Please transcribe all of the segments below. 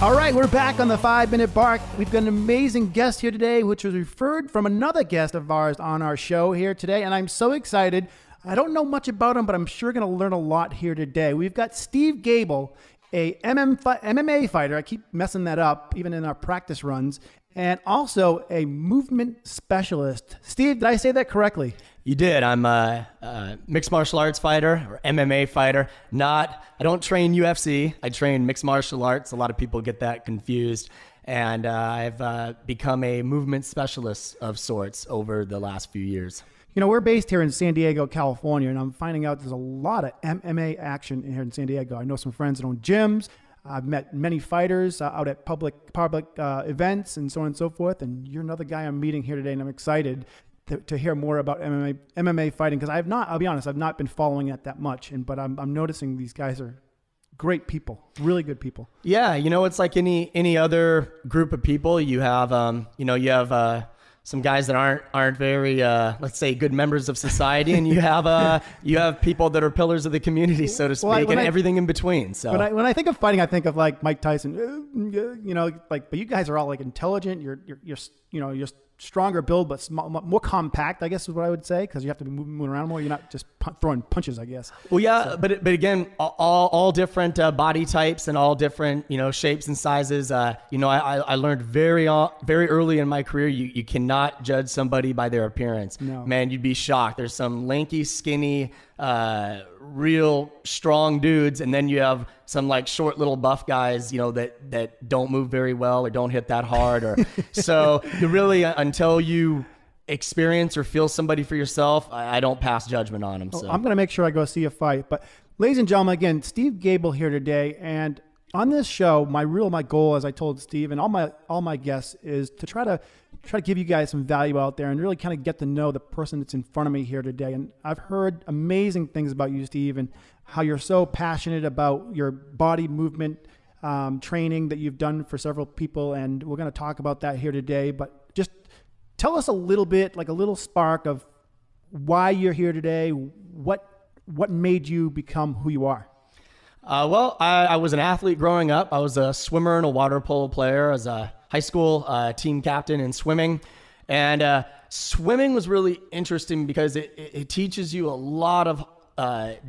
All right, we're back on the 5-Minute Bark. We've got an amazing guest here today, which was referred from another guest of ours on our show here today, and I'm so excited. I don't know much about him, but I'm sure going to learn a lot here today. We've got Steve Gable, a MMA fighter. I keep messing that up, even in our practice runs, and also a movement specialist. Steve, did I say that correctly? You did. I'm a mixed martial arts fighter or MMA fighter. I don't train UFC. I train mixed martial arts. A lot of people get that confused. And I've become a movement specialist of sorts over the last few years. You know, we're based here in San Diego, California, and I'm finding out there's a lot of MMA action here in San Diego. I know some friends that own gyms. I've met many fighters out at public events and so on and so forth. And you're another guy I'm meeting here today, and I'm excited to hear more about MMA fighting, because I'll be honest, I've not been following it that much, but I'm noticing these guys are great people, really good people. Yeah, you know, it's like any other group of people. You have some guys that aren't very let's say good members of society, and you have people that are pillars of the community, so to speak, and everything in between. So when I think of fighting, I think of like Mike Tyson, you know, like, but you guys are all like intelligent. You're stronger build, but more compact, I guess is what I would say, because you have to be moving around more. You're not just throwing punches, I guess. Well, yeah, so. but again, all different body types and all different, you know, shapes and sizes. I learned very early in my career, you cannot judge somebody by their appearance. No. Man, you'd be shocked. There's some lanky, skinny, real strong dudes, and then you have some like short little buff guys, you know, that don't move very well or don't hit that hard, or so you really, until you experience or feel somebody for yourself, I don't pass judgment on them. So I'm going to make sure I go see a fight. But ladies and gentlemen, again, Steve Gable here today, and on this show, my goal, as I told Steve and all my guests, is to try to give you guys some value out there and really kind of get to know the person that's in front of me here today. And I've heard amazing things about you, Steve, and how you're so passionate about your body movement training that you've done for several people. And we're going to talk about that here today. But just tell us a little bit, like a little spark of why you're here today. What made you become who you are? Well, I was an athlete growing up. I was a swimmer and a water polo player. As a high school team captain in swimming. And swimming was really interesting because it teaches you a lot of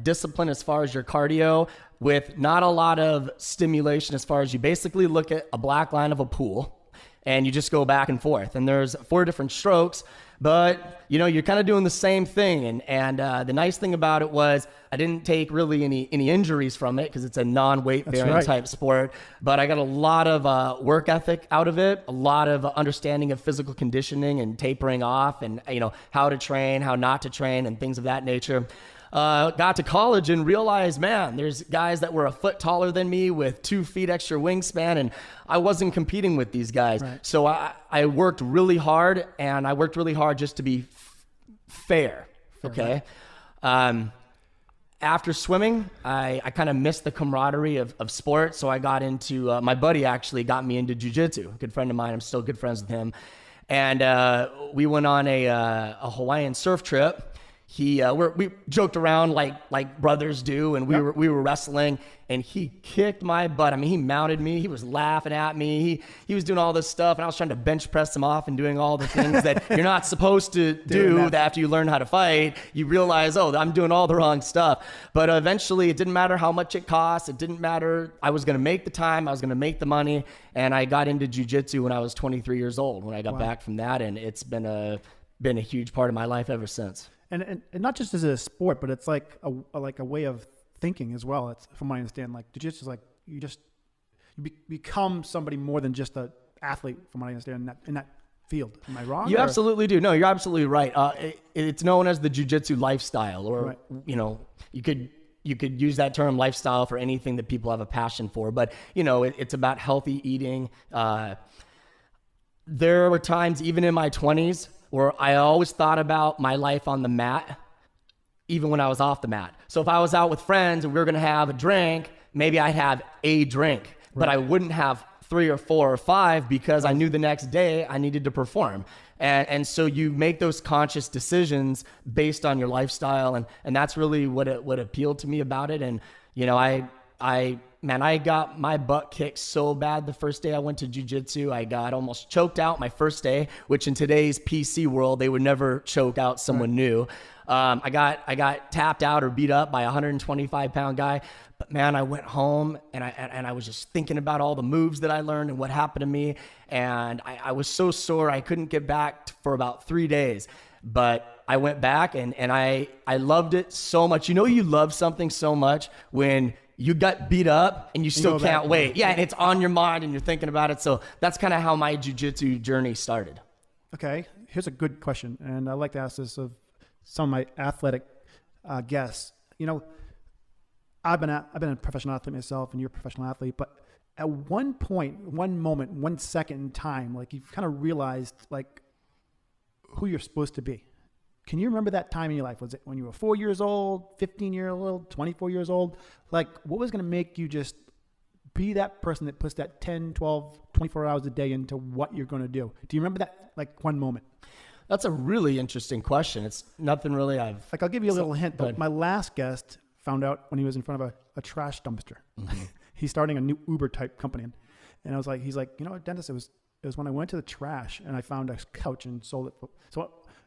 discipline as far as your cardio, with not a lot of stimulation as far as you basically look at a black line of a pool and you just go back and forth. And there's 4 different strokes, but you know, you're kind of doing the same thing. And the nice thing about it was I didn't take really any injuries from it, because it's a non-weight bearing type sport, but I got a lot of work ethic out of it, a lot of understanding of physical conditioning and tapering off, and you know, how to train, how not to train, and things of that nature. Got to college and realized, man, there's guys that were a foot taller than me with 2 feet extra wingspan, and I wasn't competing with these guys. Right. So I worked really hard, and I worked really hard just to be fair. Okay. Right. After swimming, I kind of missed the camaraderie of sport. So I got into, my buddy actually got me into JiuJitsu, a good friend of mine. I'm still good friends with him. And we went on a Hawaiian surf trip. We joked around like brothers do, and we were wrestling, and he kicked my butt. I mean, he mounted me. He was laughing at me. He was doing all this stuff, and I was trying to bench press him off and doing all the things that you're not supposed to do. That after you learn how to fight, you realize, oh, I'm doing all the wrong stuff. But eventually, it didn't matter how much it cost. It didn't matter. I was going to make the time. I was going to make the money, and I got into jiu-jitsu when I was 23 years old. When I got back from that, and it's been a huge part of my life ever since. And not just as a sport, but it's like a way of thinking as well. It's, from what I understand, like jiu-jitsu is like you become somebody more than just an athlete, from what I understand, in that field. Am I wrong? You absolutely do. No, you're absolutely right. It's known as the jiu-jitsu lifestyle, or you know, you could use that term lifestyle for anything that people have a passion for. But you know, it's about healthy eating. There were times, even in my 20s, where I always thought about my life on the mat, even when I was off the mat. So if I was out with friends and we were going to have a drink, maybe I'd have a drink, but I wouldn't have 3 or 4 or 5, because I knew the next day I needed to perform. And so you make those conscious decisions based on your lifestyle. And that's really what appealed to me about it. And, you know, I Man, I got my butt kicked so bad the first day I went to jiu-jitsu. I got almost choked out my first day, which in today's PC world, they would never choke out someone new. I got tapped out or beat up by a 125-pound guy. But man, I went home and I was just thinking about all the moves that I learned and what happened to me. And I was so sore, I couldn't get back for about 3 days. But I went back and I loved it so much. You know, you love something so much when you got beat up and you still can't wait. Yeah, and it's on your mind and you're thinking about it. So that's kind of how my jiu-jitsu journey started. Okay, here's a good question. And I like to ask this of some of my athletic guests. You know, I've been a professional athlete myself, and you're a professional athlete, but at one point, one moment, 1 second in time, like you've kind of realized like who you're supposed to be. Can you remember that time in your life? Was it when you were 4 years old, 15 years old, 24 years old? Like, what was going to make you just be that person that puts that 10, 12, 24 hours a day into what you're going to do? Do you remember that, like, one moment? That's a really interesting question. It's nothing really I've... Like, I'll give you a little hint. But my last guest found out when he was in front of a trash dumpster. Mm-hmm. He's starting a new Uber-type company. And I was like, he's like, you know what, Dennis, it was when I went to the trash and I found a couch and sold it.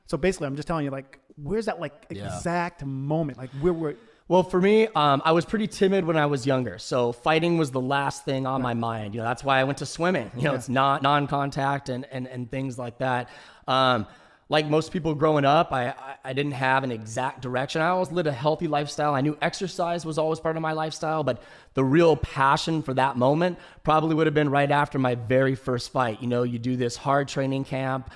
So basically, I'm just telling you, like, where's that, like, exact moment? Like, where were... Well, for me, I was pretty timid when I was younger. So fighting was the last thing on my mind. You know, that's why I went to swimming. You know, it's not non-contact and things like that. Like most people growing up, I didn't have an exact direction. I always lived a healthy lifestyle. I knew exercise was always part of my lifestyle, but the real passion for that moment probably would have been right after my very first fight. You know, you do this hard training camp.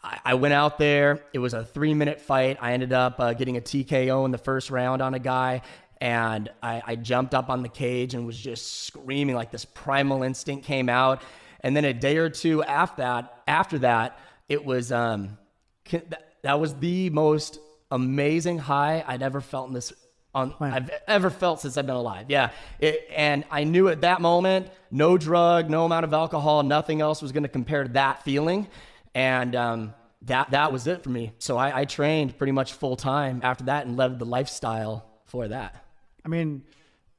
I went out there. It was a 3-minute fight. I ended up getting a TKO in the first round on a guy. And I jumped up on the cage and was just screaming, like this primal instinct came out. And then a day or two after that, it was, that was the most amazing high I'd ever felt I've ever felt since I've been alive. Yeah. And I knew at that moment, no drug, no amount of alcohol, nothing else was going to compare to that feeling. And that was it for me. So I trained pretty much full time after that and lived the lifestyle for that. I mean,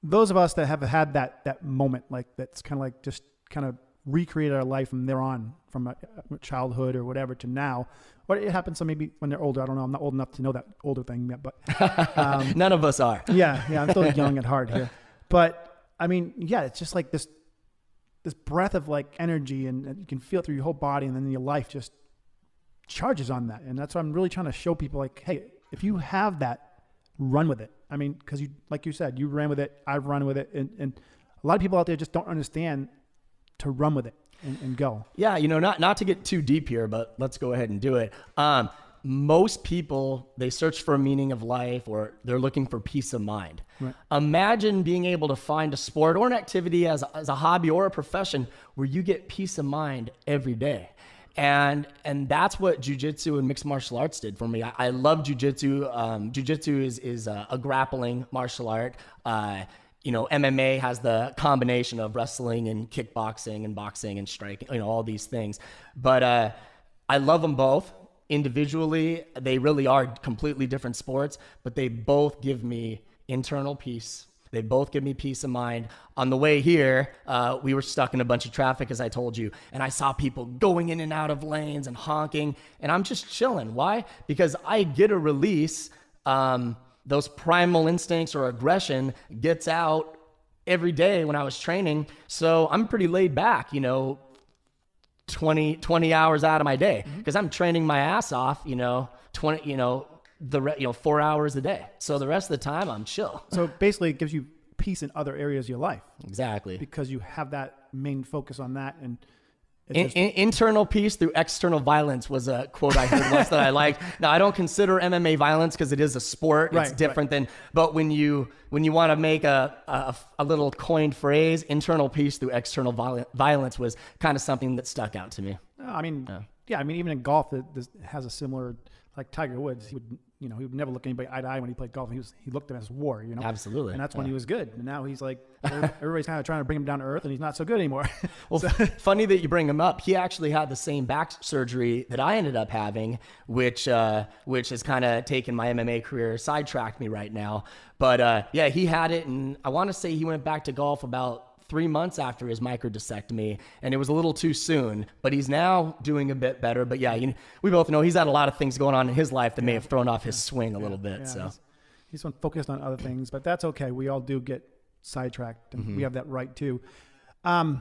those of us that have had that moment, like that's kind of like just kind of recreated our life from there on, from a childhood or whatever to now. What it happens to maybe when they're older. I don't know. I'm not old enough to know that older thing yet, but none of us are. Yeah, I'm still young at heart here. But I mean, yeah, it's just like this breath of like energy, and you can feel it through your whole body, and then your life just charges on that. And that's what I'm really trying to show people, like, hey, if you have that, run with it. I mean, because you, like you said, you ran with it, I've run with it, and a lot of people out there just don't understand to run with it and go. Yeah, you know, not to get too deep here, but let's go ahead and do it. Most people, they search for a meaning of life, or they're looking for peace of mind. Right. Imagine being able to find a sport or an activity as a hobby or a profession where you get peace of mind every day. And that's what jiu-jitsu and mixed martial arts did for me. I love jiu-jitsu. Jiu-jitsu is a grappling martial art. You know, MMA has the combination of wrestling and kickboxing and boxing and striking, you know, all these things. But I love them both. Individually, they really are completely different sports, but they both give me internal peace. They both give me peace of mind. On the way here, we were stuck in a bunch of traffic, as I told you, and I saw people going in and out of lanes and honking, and I'm just chilling. Why? Because I get a release. Those primal instincts or aggression gets out every day when I was training. So I'm pretty laid back, you know, 20 hours out of my day, because I'm training my ass off, you know, 4 hours a day. So the rest of the time I'm chill. So basically it gives you peace in other areas of your life. Exactly. Because you have that main focus on that. And internal peace through external violence was a quote I heard once that I liked. Now, I don't consider MMA violence because it is a sport. It's different than, but when you want to make a little coined phrase, internal peace through external violence was kind of something that stuck out to me. I mean, yeah, I mean, even in golf, it has a similar, like Tiger Woods, he would he would never look anybody eye to eye when he played golf. He looked at him as war, Absolutely. And that's when he was good. And now he's like, everybody's kind of trying to bring him down to earth, and he's not so good anymore. Well, funny that you bring him up. He actually had the same back surgery that I ended up having, which has kind of taken my MMA career, sidetracked me right now. But yeah, he had it, and I want to say he went back to golf about 3 months after his microdiscectomy, and it was a little too soon, but he's now doing a bit better. But yeah, we both know he's had a lot of things going on in his life that may have thrown off his swing a little bit. So he's focused on other things, but that's okay. We all do get sidetracked, and we have that right too. Do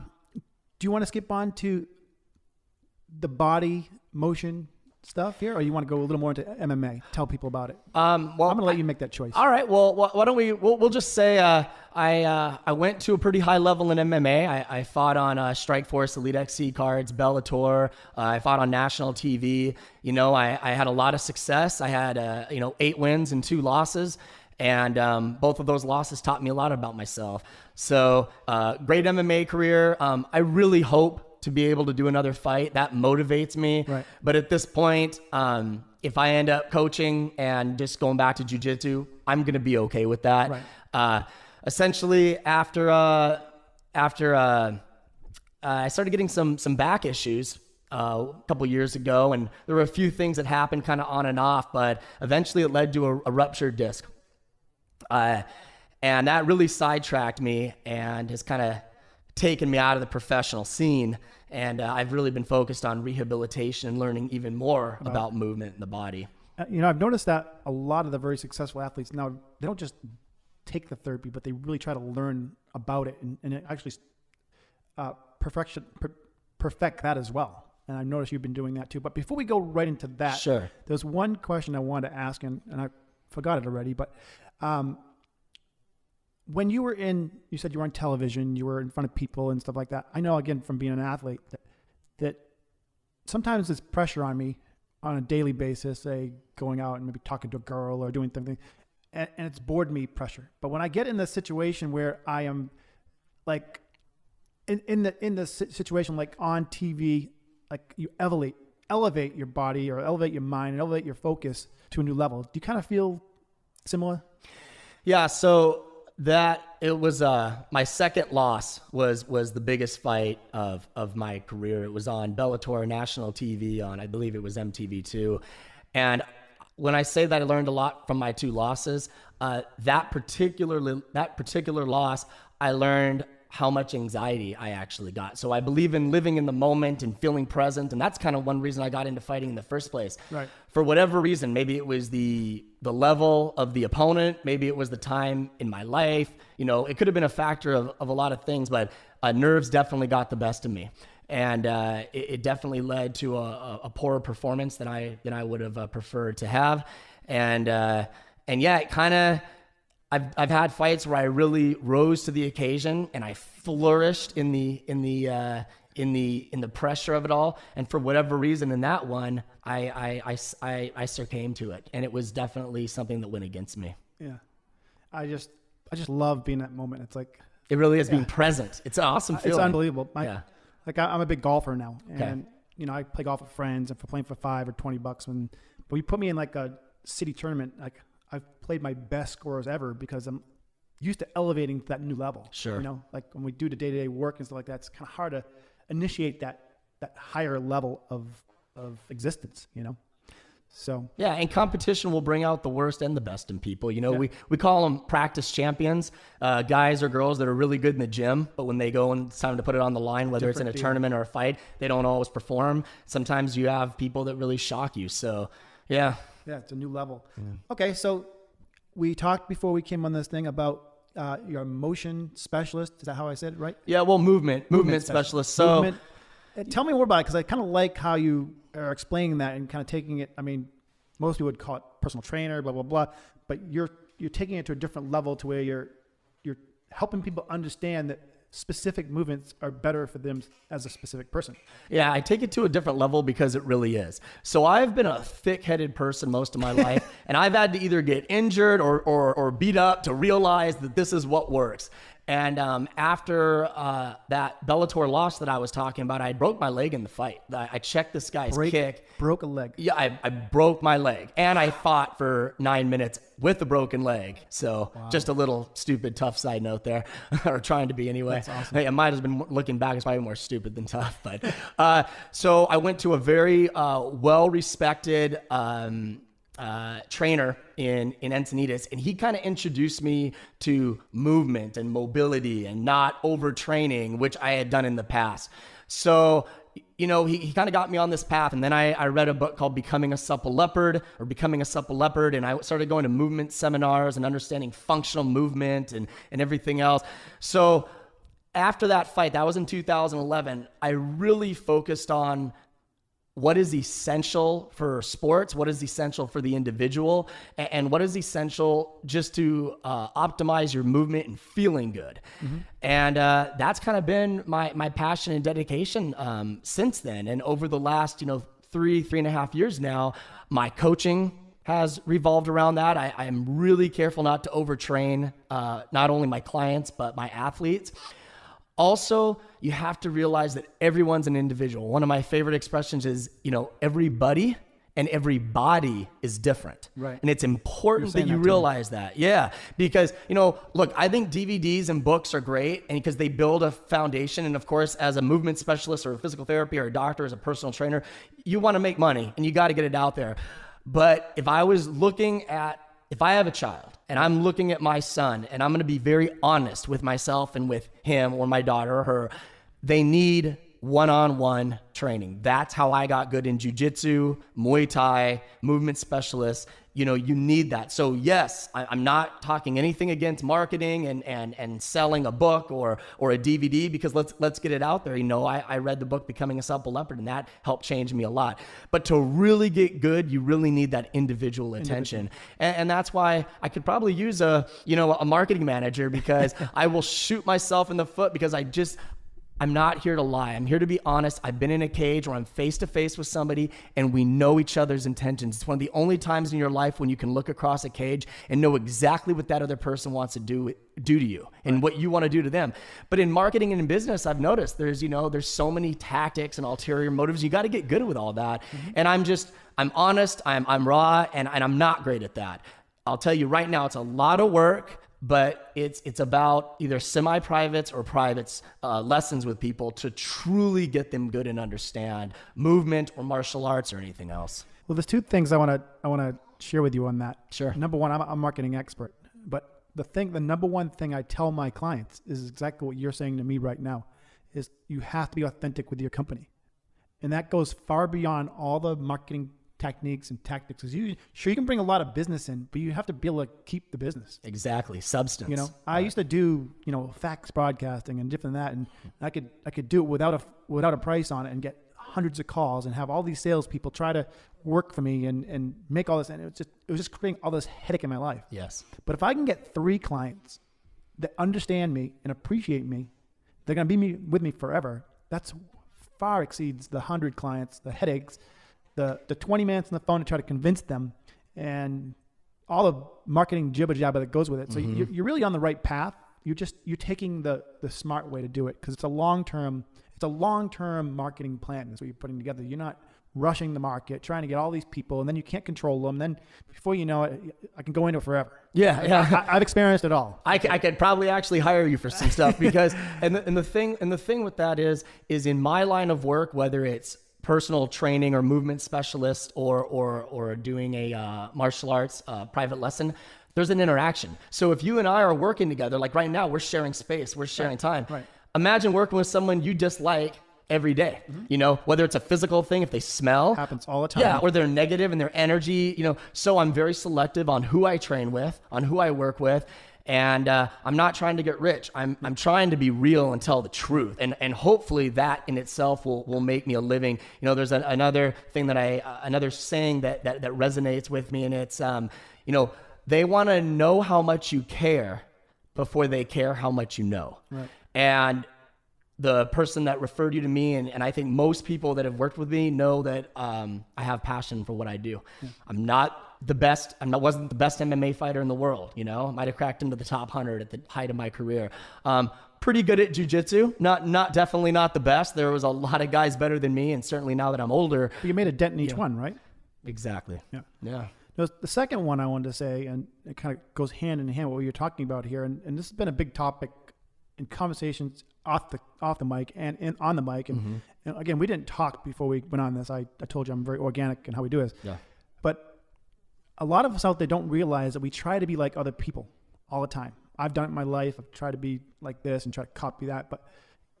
you want to skip on to the body motion stuff here, or you want to go a little more into MMA? Tell people about it. Well, I'm going to let you make that choice. All right. Well, why don't we'll just say I went to a pretty high level in MMA. I fought on Strikeforce, Elite XC cards, Bellator. I fought on national TV. I had a lot of success. I had 8 wins and 2 losses. And both of those losses taught me a lot about myself. So great MMA career. I really hope to be able to do another fight. That motivates me. Right. But at this point, if I end up coaching and just going back to jiu-jitsu, I'm going to be okay with that. Right. Essentially, after I started getting some back issues a couple years ago, and there were a few things that happened kind of on and off, but eventually it led to a ruptured disc. And that really sidetracked me and has kind of taken me out of the professional scene. And I've really been focused on rehabilitation and learning even more about movement in the body. I've noticed that a lot of the very successful athletes now, they don't just take the therapy, but they really try to learn about it and it actually perfect that as well. And I've noticed you've been doing that too. But before we go right into that, sure, there's one question I wanted to ask, and I forgot it already, but when you said you were on television, you were in front of people and stuff like that. I know, again, from being an athlete, that sometimes there's pressure on me on a daily basis, say going out and maybe talking to a girl or doing something, and it's bored me pressure. But when I get in the situation where I am like in the situation, like on TV, like you elevate your body or elevate your mind and elevate your focus to a new level. Do you kind of feel similar? Yeah. So that it was my second loss was the biggest fight of my career. It was on Bellator national TV on, I believe it was MTV2. And when I say that I learned a lot from my 2 losses, that particular loss, I learned how much anxiety I actually got. So I believe in living in the moment and feeling present. And that's kind of one reason I got into fighting in the first place. Right. For whatever reason, maybe it was the level of the opponent. Maybe it was the time in my life. It could have been a factor of a lot of things, but nerves definitely got the best of me. And it definitely led to a poorer performance than I would have preferred to have. And yeah, it kind of, I've had fights where I really rose to the occasion and I flourished in the pressure of it all. And for whatever reason in that one, I succumbed to it. And it was definitely something that went against me. Yeah. I just love being in that moment. It's like, it really is being present. It's an awesome feeling. It's unbelievable. Like I'm a big golfer now, and I play golf with friends, and for playing for $5 or $20, but you put me in like a city tournament, like I've played my best scores ever because I'm used to elevating to that new level. Sure. Like when we do the day-to-day work and stuff like that, it's kind of hard to initiate that higher level of existence, So yeah, and competition will bring out the worst and the best in people. We call them practice champions, guys or girls that are really good in the gym, but when they go and it's time to put it on the line, whether it's in a tournament or a fight, they don't always perform. Sometimes you have people that really shock you. So yeah. Yeah, it's a new level. Yeah. Okay, so we talked before we came on this thing about your motion specialist. Is that how I said it right? Yeah, well, movement specialist. So tell me more about it, because I kind of like how you are explaining that and kind of taking it. I mean, most people would call it personal trainer, blah, blah, blah. But you're taking it to a different level to where you're helping people understand that specific movements are better for them as a specific person. Yeah, I take it to a different level because it really is. So I've been a thick-headed person most of my life, and I've had to either get injured or beat up to realize that this is what works. And after that Bellator loss that I was talking about, I broke my leg in the fight. I checked this guy's kick. Broke a leg. Yeah, I broke my leg. And I fought for 9 minutes with a broken leg. So just a little stupid, tough side note there, or trying to be anyway. That's awesome. Hey, I might have been, looking back, it's probably more stupid than tough. But so I went to a very well-respected trainer in Encinitas, and he kind of introduced me to movement and mobility and not overtraining, which I had done in the past. So, you know, he kind of got me on this path, and then I read a book called Becoming a Supple Leopard, and I started going to movement seminars and understanding functional movement and everything else. So after that fight, that was in 2011, I really focused on what is essential for sports, what is essential for the individual, and what is essential just to optimize your movement and feeling good. Mm-hmm. And that's kind of been my passion and dedication since then. And over the last, 3.5 years now, my coaching has revolved around that. I am really careful not to overtrain not only my clients, but my athletes. Also, you have to realize that everyone's an individual. One of my favorite expressions is, everybody and every body is different. Right. And it's important that you realize that. Yeah. Because, look, I think DVDs and books are great, and because they build a foundation. And of course, as a movement specialist or a physical therapy or a doctor, as a personal trainer, you want to make money and you got to get it out there. But if I have a child and I'm looking at my son, and I'm going to be very honest with myself and with him or my daughter or her, they need one-on-one training. That's how I got good in jiu-jitsu, Muay Thai, movement specialists. You need that. So yes, I'm not talking anything against marketing and selling a book or a DVD, because let's get it out there. I read the book Becoming a Supple Leopard, and that helped change me a lot. But to really get good, you really need that individual attention. And that's why I could probably use a marketing manager, because I will shoot myself in the foot, because I'm not here to lie. I'm here to be honest. I've been in a cage where I'm face to face with somebody and we know each other's intentions. It's one of the only times in your life when you can look across a cage and know exactly what that other person wants to do to you and what you want to do to them. But in marketing and in business, I've noticed there's so many tactics and ulterior motives. You got to get good with all that. Mm-hmm. And I'm honest, I'm raw, and I'm not great at that. I'll tell you right now, it's a lot of work. But it's about either semi-privates or privates lessons with people to truly get them good and understand movement or martial arts or anything else. Well, there's two things I want to share with you on that. Sure. Number one, I'm a marketing expert, but the number one thing I tell my clients is exactly what you're saying to me right now, is you have to be authentic with your company, and that goes far beyond all the marketing techniques and tactics. You can bring a lot of business in, but you have to be able to keep the business. Exactly. Substance. I used to do, fax broadcasting and different than that. And I could do it without a price on it and get hundreds of calls and have all these salespeople try to work for me and make all this. And it was just creating all this headache in my life. Yes. But if I can get 3 clients that understand me and appreciate me, they're going to be with me forever. That's far exceeds the 100 clients, the headaches, the 20 minutes on the phone to try to convince them, and all the marketing jibber jabber that goes with it. So mm-hmm. you're really on the right path. You're taking the smart way to do it, because it's a long-term marketing plan. That's what you're putting together. You're not rushing the market, trying to get all these people, and then you can't control them. Then before you know it, I can go into it forever. Yeah. I've experienced it all. I could probably actually hire you for some stuff, because and the thing with that is in my line of work, whether it's personal training or movement specialist or doing a martial arts private lesson, there's an interaction. So if you and I are working together, like right now, we're sharing space, we're sharing time. Right. Imagine working with someone you dislike every day, whether it's a physical thing, if they smell. Happens all the time. Yeah, or they're negative in their energy, So I'm very selective on who I train with, on who I work with. And I'm not trying to get rich. I'm trying to be real and tell the truth. And hopefully that in itself will make me a living. There's another thing another saying that resonates with me. And it's, they want to know how much you care before they care how much you know. Right. And the person that referred you to me, and I think most people that have worked with me know that I have passion for what I do. Yeah. I'm not the best. I wasn't the best MMA fighter in the world. You know, might have cracked into the top 100 at the height of my career. Pretty good at jiu-jitsu. Definitely not the best. There was a lot of guys better than me, and certainly now that I'm older. But you made a dent in each one, right? Exactly. Yeah. Yeah. Now, the second one I wanted to say, and it kind of goes hand in hand with what you're talking about here, and this has been a big topic in conversations off the mic and on the mic. And, and again, we didn't talk before we went on this. I told you I'm very organic in how we do this. Yeah. But a lot of us out there don't realize that we try to be like other people all the time. I've done it in my life. I've tried to be like this and try to copy that. But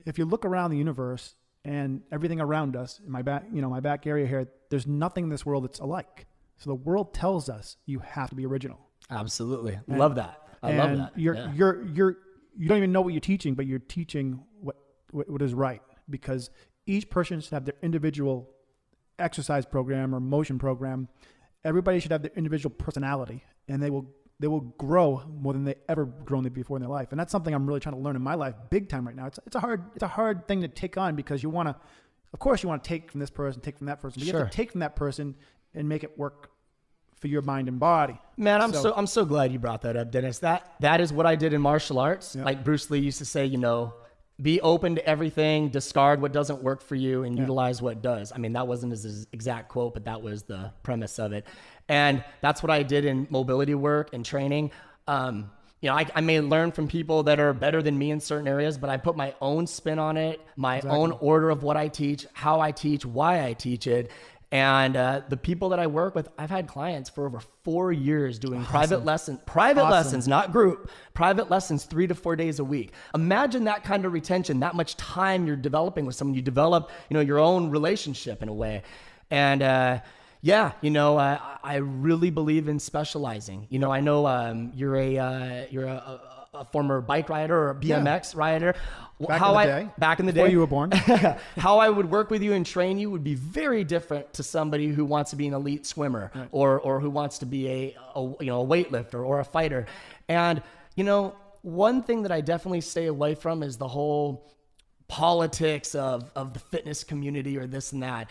if you look around the universe and everything around us, in my back area here, there's nothing in this world that's alike. So the world tells us you have to be original. Absolutely. Love that. I love that. You don't even know what you're teaching, but you're teaching what is right, because each person should have their individual exercise program or motion program. Everybody should have their individual personality, and they will grow more than they ever grown before in their life. And that's something I'm really trying to learn in my life big time right now. It's a hard thing to take on, because you want to, of course you want to take from this person, take from that person, but you have to take from that person and make it work for your mind and body. Man, I'm so glad you brought that up, Dennis. That is what I did in martial arts. Yep. Like Bruce Lee used to say, be open to everything, discard what doesn't work for you, and utilize what does. I mean, that wasn't his exact quote, but that was the premise of it. And that's what I did in mobility work and training. I may learn from people that are better than me in certain areas, but I put my own spin on it, my own order of what I teach, how I teach, why I teach it. And the people that I work with, I've had clients for over 4 years doing private lessons, not group, private lessons 3 to 4 days a week. Imagine that kind of retention, that much time you're developing with someone. You develop, your own relationship in a way. And I really believe in specializing. I know you're a former bike rider or a BMX rider. Back in the day, before you were born. How I would work with you and train you would be very different to somebody who wants to be an elite swimmer, or who wants to be a weightlifter or a fighter. And one thing that I definitely stay away from is the whole politics of the fitness community or this and that.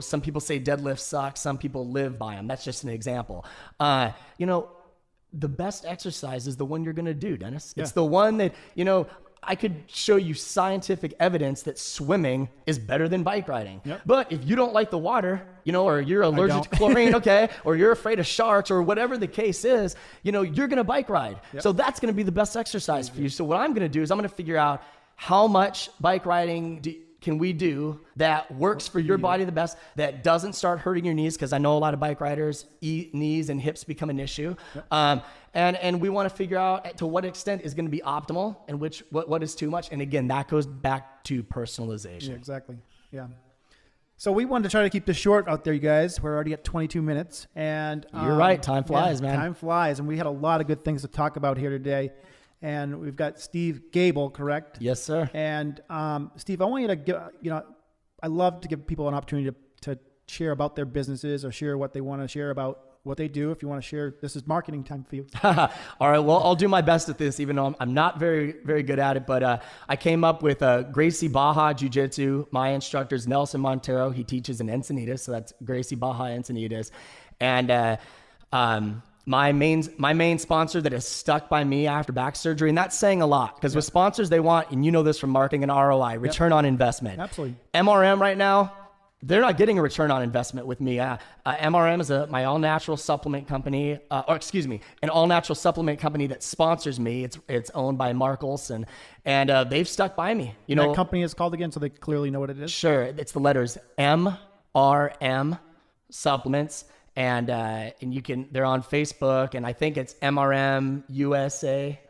Some people say deadlifts suck. Some people live by them. That's just an example. The best exercise is the one you're going to do, Dennis. It's the one that, I could show you scientific evidence that swimming is better than bike riding. Yep. But if you don't like the water, or you're allergic to chlorine, or you're afraid of sharks, or whatever the case is, you're going to bike ride. Yep. So that's going to be the best exercise for you. So what I'm going to do is I'm going to figure out how much bike riding can we do that works for your body the best, that doesn't start hurting your knees, because I know a lot of bike riders, knees and hips become an issue. Yep. And we want to figure out to what extent is going to be optimal and what is too much. And again, that goes back to personalization. Yeah, exactly. Yeah. So we wanted to try to keep this short out there, you guys. We're already at 22 minutes. And you're right. Time flies, man. Time flies. And we had a lot of good things to talk about here today. And we've got Steve Gable, correct? Yes, sir. And Steve, I want you to give, I love to give people an opportunity to share about their businesses or share what they want to share about what they do. If you want to share, this is marketing time for you. All right. Well, I'll do my best at this, even though I'm not very, very good at it. But I came up with Gracie Baja Jiu-Jitsu. My instructor is Nelson Montero. He teaches in Encinitas. So that's Gracie Baja Encinitas. And my main sponsor that has stuck by me after back surgery, and that's saying a lot, because with sponsors, they want, and you know this from marketing, an ROI, return on investment. Absolutely. MRM right now, they're not getting a return on investment with me. MRM is my all-natural supplement company, an all-natural supplement company that sponsors me. It's owned by Mark Olson, and they've stuck by me. That company is called again, so they clearly know what it is? Sure. It's the letters MRM Supplements. And they're on Facebook, and I think it's MRM USA.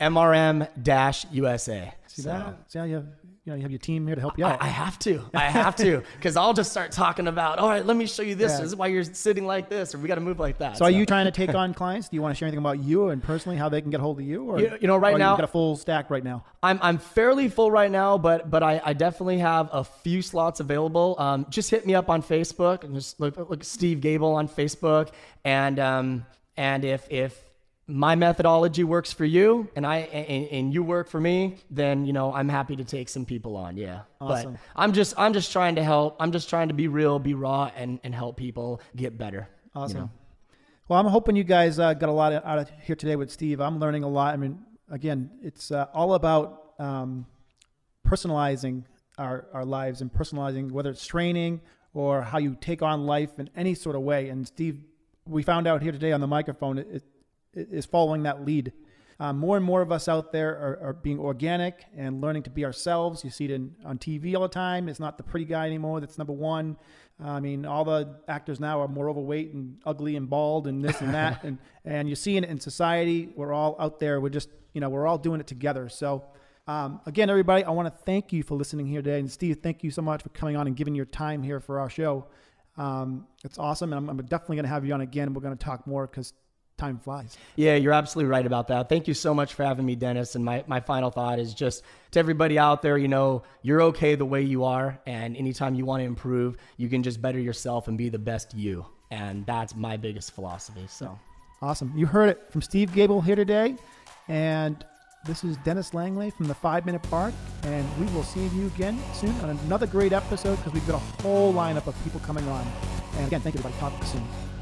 MRM-USA. See that? See how you have your team here to help you out. I have to, because I'll just start talking about, all right, let me show you this. This is why you're sitting like this, or we got to move like that. So are you trying to take on clients? Do you want to share anything about you and personally how they can get a hold of you? Or right now, you've got a full stack right now. I'm fairly full right now, but I definitely have a few slots available. Just hit me up on Facebook and just look Steve Gable on Facebook, and if my methodology works for you and you work for me, then, you know, I'm happy to take some people on. Yeah. Awesome. But I'm just trying to help. I'm just trying to be real, be raw, and help people get better. Awesome. You know? Well, I'm hoping you guys got a lot out of here today with Steve. I'm learning a lot. I mean, again, it's all about personalizing our lives and personalizing, whether it's training or how you take on life in any sort of way. And Steve, we found out here today on the microphone, it is following that lead. More and more of us out there are being organic and learning to be ourselves. You see it on TV all the time. It's not the pretty guy anymore that's number one. I mean, all the actors now are more overweight and ugly and bald and this and that. and you see it in society. We're all out there. We're just, you know, we're all doing it together. So again, everybody, I want to thank you for listening here today. And Steve, thank you so much for coming on and giving your time here for our show. It's awesome. And I'm definitely going to have you on again. We're going to talk more because time flies. Yeah, you're absolutely right about that. Thank you so much for having me, Dennis. And my final thought is just to everybody out there, you know, you're okay the way you are. And anytime you want to improve, you can just better yourself and be the best you. And that's my biggest philosophy. So awesome. You heard it from Steve Gable here today. And this is Dennis Langlais from the 5 Minute Park. And we will see you again soon on another great episode because we've got a whole lineup of people coming on. And again, thank you, everybody. Talk to you soon.